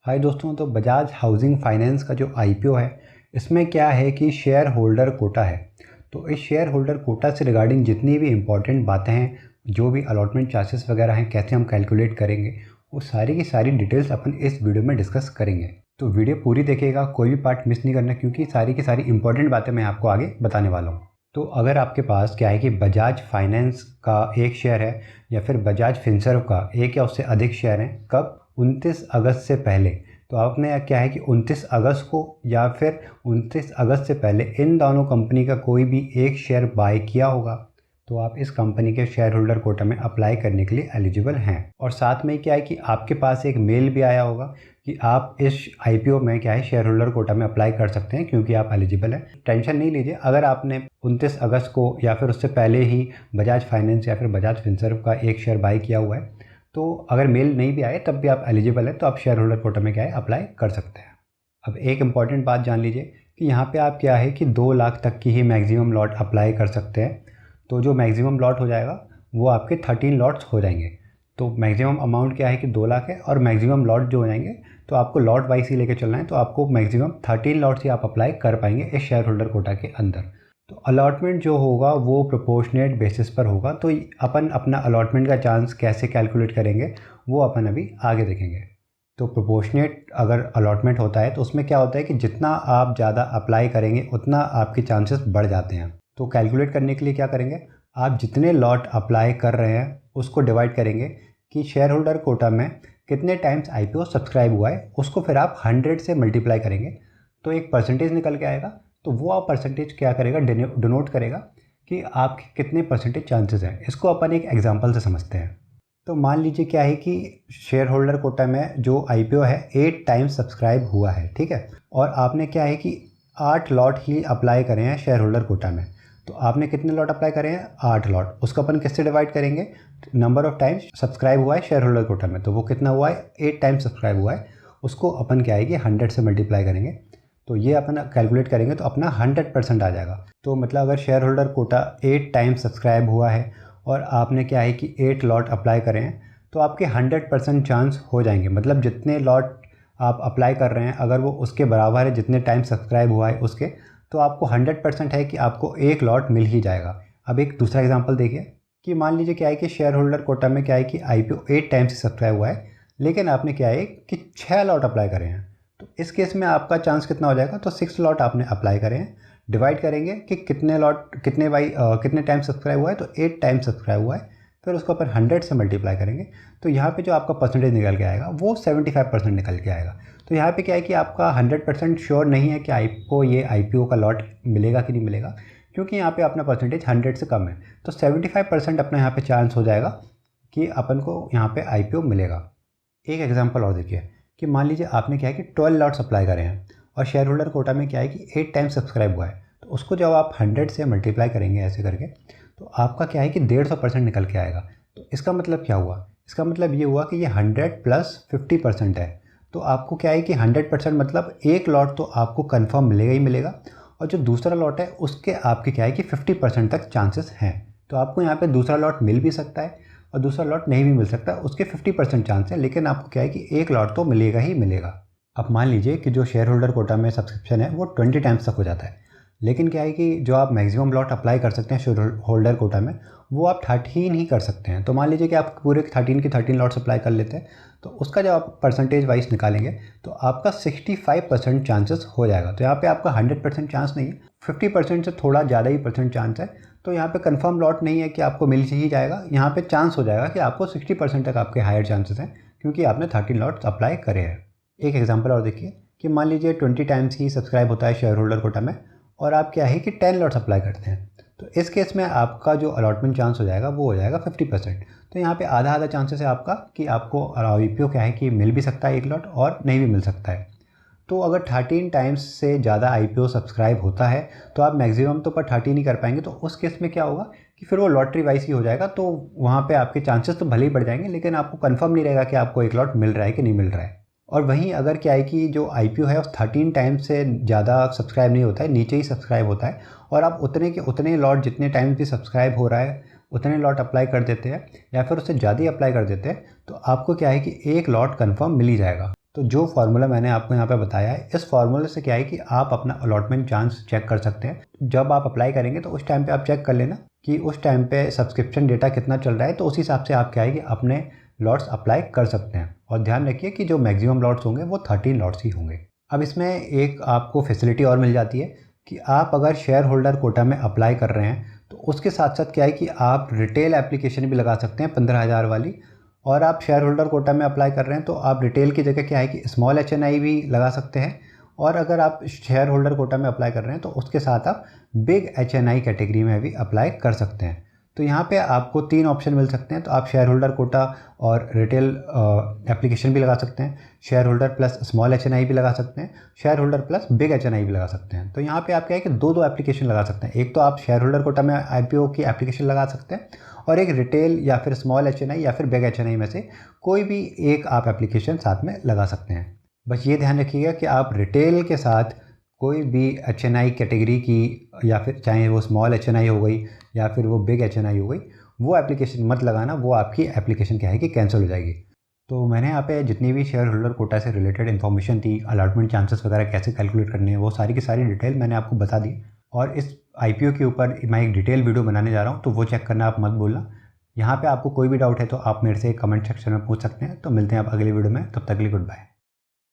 हाय दोस्तों, तो Bajaj housing finance का जो आईपीओ है इसमें क्या है कि शेयर होल्डर कोटा है। तो इस शेयर होल्डर कोटा से रिगार्डिंग जितनी भी इम्पॉर्टेंट बातें हैं, जो भी अलॉटमेंट चार्जेस वगैरह हैं, कैसे हम कैलकुलेट करेंगे, वो सारी की सारी डिटेल्स अपन इस वीडियो में डिस्कस करेंगे। तो वीडियो पूरी देखिएगा, कोई भी पार्ट मिस नहीं करना, क्योंकि सारी की सारी इंपॉर्टेंट बातें मैं आपको आगे बताने वाला हूँ। तो अगर आपके पास क्या है कि बजाज फाइनेंस का एक शेयर है या फिर बजाज फिनसर्व का एक या उससे अधिक शेयर है, कब 29 अगस्त से पहले, तो आपने क्या है कि 29 अगस्त को या फिर 29 अगस्त से पहले इन दोनों कंपनी का कोई भी एक शेयर बाय किया होगा, तो आप इस कंपनी के शेयर होल्डर कोटा में अप्लाई करने के लिए एलिजिबल हैं। और साथ में क्या है कि आपके पास एक मेल भी आया होगा कि आप इस आईपीओ में क्या है शेयर होल्डर कोटा में अप्लाई कर सकते हैं, क्योंकि आप एलिजिबल हैं। टेंशन नहीं लीजिए, अगर आपने 29 अगस्त को या फिर उससे पहले ही बजाज फाइनेंस या फिर बजाज फिनसर्व का एक शेयर बाय किया हुआ है, तो अगर मेल नहीं भी आए तब भी आप एलिजिबल है, तो आप शेयर होल्डर कोटा में क्या है अप्लाई कर सकते हैं। अब एक इम्पॉर्टेंट बात जान लीजिए कि यहाँ पे आप क्या है कि 2 लाख तक की ही मैक्सिमम लॉट अप्लाई कर सकते हैं। तो जो मैक्सिमम लॉट हो जाएगा वो आपके 13 लॉट्स हो जाएंगे। तो मैक्सिमम अमाउंट क्या है कि 2 लाख है, और मैक्सिमम लॉट जो हो जाएंगे, तो आपको लॉट वाइज ही लेके चलना है, तो आपको मैक्सिमम 13 लॉट्स ही आप अप्लाई कर पाएंगे इस शेयर होल्डर कोटा के अंदर। तो अलॉटमेंट जो होगा वो प्रोपोर्शनेट बेसिस पर होगा। तो अपन अपना अलॉटमेंट का चांस कैसे कैलकुलेट करेंगे वो अपन अभी आगे देखेंगे। तो प्रोपोर्शनेट अगर अलॉटमेंट होता है तो उसमें क्या होता है कि जितना आप ज़्यादा अप्लाई करेंगे उतना आपके चांसेस बढ़ जाते हैं। तो कैलकुलेट करने के लिए क्या करेंगे, आप जितने लॉट अप्लाई कर रहे हैं उसको डिवाइड करेंगे कि शेयर होल्डर कोटा में कितने टाइम्स आईपीओ सब्सक्राइब हुआ है, उसको फिर आप 100 से मल्टीप्लाई करेंगे तो एक परसेंटेज निकल के आएगा। तो वो आप परसेंटेज क्या करेगा, डिनोट करेगा कि आपके कितने परसेंटेज चांसेस हैं। इसको अपन एक एग्जांपल से समझते हैं। तो मान लीजिए क्या है कि शेयर होल्डर कोटा में जो आईपीओ है 8 टाइम्स सब्सक्राइब हुआ है, ठीक है, और आपने क्या है कि 8 लॉट ही अप्लाई करे हैं शेयर होल्डर कोटा में। तो आपने कितने लॉट अप्लाई करे हैं, 8 लॉट। उसको अपन किससे डिवाइड करेंगे, नंबर ऑफ टाइम्स सब्सक्राइब हुआ है शेयर होल्डर कोटा में, तो वो कितना हुआ है, 8 टाइम्स सब्सक्राइब हुआ है। उसको अपन क्या है कि 100 से मल्टीप्लाई करेंगे, तो ये अपन कैलकुलेट करेंगे तो अपना 100% आ जाएगा। तो मतलब अगर share holder quota 8 times subscribe हुआ है और आपने क्या है कि 8 लॉट अप्लाई करें हैं, तो आपके 100% चांस हो जाएंगे। मतलब जितने लॉट आप अप्लाई कर रहे हैं अगर वो उसके बराबर है जितने टाइम सब्सक्राइब हुआ है उसके, तो आपको 100% है कि आपको एक लॉट मिल ही जाएगा। अब एक दूसरा एग्जांपल देखिए कि मान लीजिए क्या है कि शेयर होल्डर कोटा में क्या है कि आईपीओ 8 टाइम्स से सब्सक्राइब हुआ है, लेकिन आपने क्या है कि 6 लॉट अप्लाई करे हैं। तो इस केस में आपका चांस कितना हो जाएगा, तो 6 लॉट आपने अप्लाई करे हैं, डिवाइड करेंगे कि कितने लॉट कितने टाइम सब्सक्राइब हुआ है, तो 8 टाइम सब्सक्राइब हुआ है, फिर उसको अपन 100 से मल्टीप्लाई करेंगे, तो यहाँ पे जो आपका परसेंटेज निकल के आएगा वो 75% निकल के आएगा। तो यहाँ पे क्या है कि आपका 100% श्योर नहीं है कि आपको ये आईपीओ का लॉट मिलेगा कि नहीं मिलेगा, क्योंकि यहाँ पे अपना परसेंटेज 100 से कम है। तो 75% अपना यहाँ पे चांस हो जाएगा कि अपन को यहाँ पे आईपीओ मिलेगा। एक एग्जांपल और देखिए कि मान लीजिए आपने क्या है कि 12 लॉट्स अप्लाई करे हैं और शेयर होल्डर कोटा में क्या है कि 8 टाइम्स सब्सक्राइब हुआ है, तो उसको जब आप 100 से मल्टीप्लाई करेंगे ऐसे करके, तो आपका क्या है कि 150% निकल के आएगा। तो इसका मतलब क्या हुआ, इसका मतलब ये हुआ कि ये 100 प्लस 50% है। तो आपको क्या है कि 100% मतलब एक लॉट तो आपको कन्फर्म मिलेगा ही मिलेगा, और जो दूसरा लॉट है उसके आपके क्या है कि 50% तक चांसेस हैं। तो आपको यहाँ पे दूसरा लॉट मिल भी सकता है और दूसरा लॉट नहीं भी मिल सकता, उसके 50% चांस है, लेकिन आपको क्या है कि एक लॉट तो मिलेगा ही मिलेगा। अब मान लीजिए कि जो शेयर होल्डर कोटा में सब्सक्रिप्शन है वो 20 टाइम्स तक हो जाता है, लेकिन क्या है कि जो आप मैक्सिमम लॉट अप्लाई कर सकते हैं शेयर होल्डर कोटा में वो आप 13 ही कर सकते हैं। तो मान लीजिए कि आप पूरे 13 की 13 लॉट्स अप्लाई कर लेते हैं, तो उसका जब आप परसेंटेज वाइज निकालेंगे तो आपका 65% चांसेस हो जाएगा। तो यहाँ पे आपका 100% चांस नहीं है, 50% से थोड़ा ज़्यादा ही परसेंट चांस है। तो यहाँ पे कंफर्म लॉट नहीं है कि आपको मिल ही जाएगा, यहाँ पे चांस हो जाएगा कि आपको 60% तक आपके हायर चांसेस हैं, क्योंकि आपने 13 लॉट्स अप्लाई करे हैं। एक एग्जांपल और देखिए कि मान लीजिए 20 टाइम्स ही सब्सक्राइब होता है शेयर होल्डर कोटा में और आप क्या है कि 10 लॉट्स अप्लाई करते हैं, तो इस केस में आपका जो अलॉटमेंट चांस हो जाएगा वो हो जाएगा 50%। तो यहाँ पे आधा आधा चांसेस है आपका कि आपको आईपीओ क्या है कि मिल भी सकता है एक लॉट और नहीं भी मिल सकता है। तो अगर 13 टाइम्स से ज़्यादा आईपीओ सब्सक्राइब होता है तो आप मैक्सिमम तो पर 13 ही कर पाएंगे, तो उस केस में क्या होगा कि फिर वो लॉटरी वाइज ही हो जाएगा। तो वहाँ पे आपके चांसेस तो भले ही बढ़ जाएंगे, लेकिन आपको कंफर्म नहीं रहेगा कि आपको एक लॉट मिल रहा है कि नहीं मिल रहा है। और वहीं अगर क्या है कि जो आईपीओ है उस 13 टाइम्स से ज़्यादा सब्सक्राइब नहीं होता है, नीचे ही सब्सक्राइब होता है, और आप उतने के उतने लॉट जितने टाइम भी सब्सक्राइब हो रहा है उतने लॉट अप्लाई कर देते हैं या फिर उससे ज़्यादा ही अप्लाई कर देते हैं, तो आपको क्या है कि एक लॉट कंफर्म मिल ही जाएगा। तो जो फार्मूला मैंने आपको यहाँ पे बताया है, इस फार्मूले से क्या है कि आप अपना अलॉटमेंट चांस चेक कर सकते हैं। जब आप अप्लाई करेंगे तो उस टाइम पे आप चेक कर लेना कि उस टाइम पे सब्सक्रिप्शन डेटा कितना चल रहा है, तो उस हिसाब से आप क्या है कि अपने लॉट्स अप्लाई कर सकते हैं। और ध्यान रखिए कि जो मैक्सिमम लॉट्स होंगे वो 13 लॉट्स ही होंगे। अब इसमें एक आपको फैसिलिटी और मिल जाती है कि आप अगर शेयर होल्डर कोटा में अप्लाई कर रहे हैं तो उसके साथ साथ क्या है कि आप रिटेल एप्लीकेशन भी लगा सकते हैं 15,000 वाली। और आप शेयर होल्डर कोटा में अप्लाई कर रहे हैं तो आप रिटेल की जगह क्या है कि स्मॉल HNI भी लगा सकते हैं। और अगर आप शेयर होल्डर कोटा में अप्लाई कर रहे हैं तो उसके साथ आप बिग HNI कैटेगरी में भी अप्लाई कर सकते हैं। तो यहाँ पे आपको 3 ऑप्शन मिल सकते हैं। तो आप शेयर होल्डर कोटा और रिटेल एप्लीकेशन भी लगा सकते हैं, share holder plus small HNI भी लगा सकते हैं, share holder plus big HNI भी लगा सकते हैं। तो यहाँ पे आप क्या है कि दो एप्लीकेशन लगा सकते हैं। एक तो आप शेयर होल्डर कोटा में IPO की एप्लीकेशन लगा सकते हैं और एक रिटेल या फिर स्मॉल HNI या फिर बिग HNI में से कोई भी एक आप एप्लीकेशन साथ में लगा सकते हैं। बस ये ध्यान रखिएगा कि आप रिटेल के साथ कोई भी HNI कैटेगरी की या फिर चाहे वो स्मॉल HNI हो गई या फिर वो बिग HNI हो गई, वो एप्लीकेशन मत लगाना, वो आपकी एप्लीकेशन क्या है कि कैंसिल हो जाएगी। तो मैंने यहाँ पे जितनी भी शेयर होल्डर कोटा से रिलेटेड इन्फॉर्मेशन थी, अलॉटमेंट चांसेस वगैरह कैसे कैलकुलेट करने हैं, वो सारी की सारी डिटेल मैंने आपको बता दी। और इस IPO के ऊपर मैं एक डिटेल वीडियो बनाने जा रहा हूँ, तो वो चेक करना आप मत भूलना। यहाँ पे आपको कोई भी डाउट है तो आप मेरे से कमेंट सेक्शन में पूछ सकते हैं। तो मिलते हैं आप अगली वीडियो में, तब तक के लिए गुड बाय।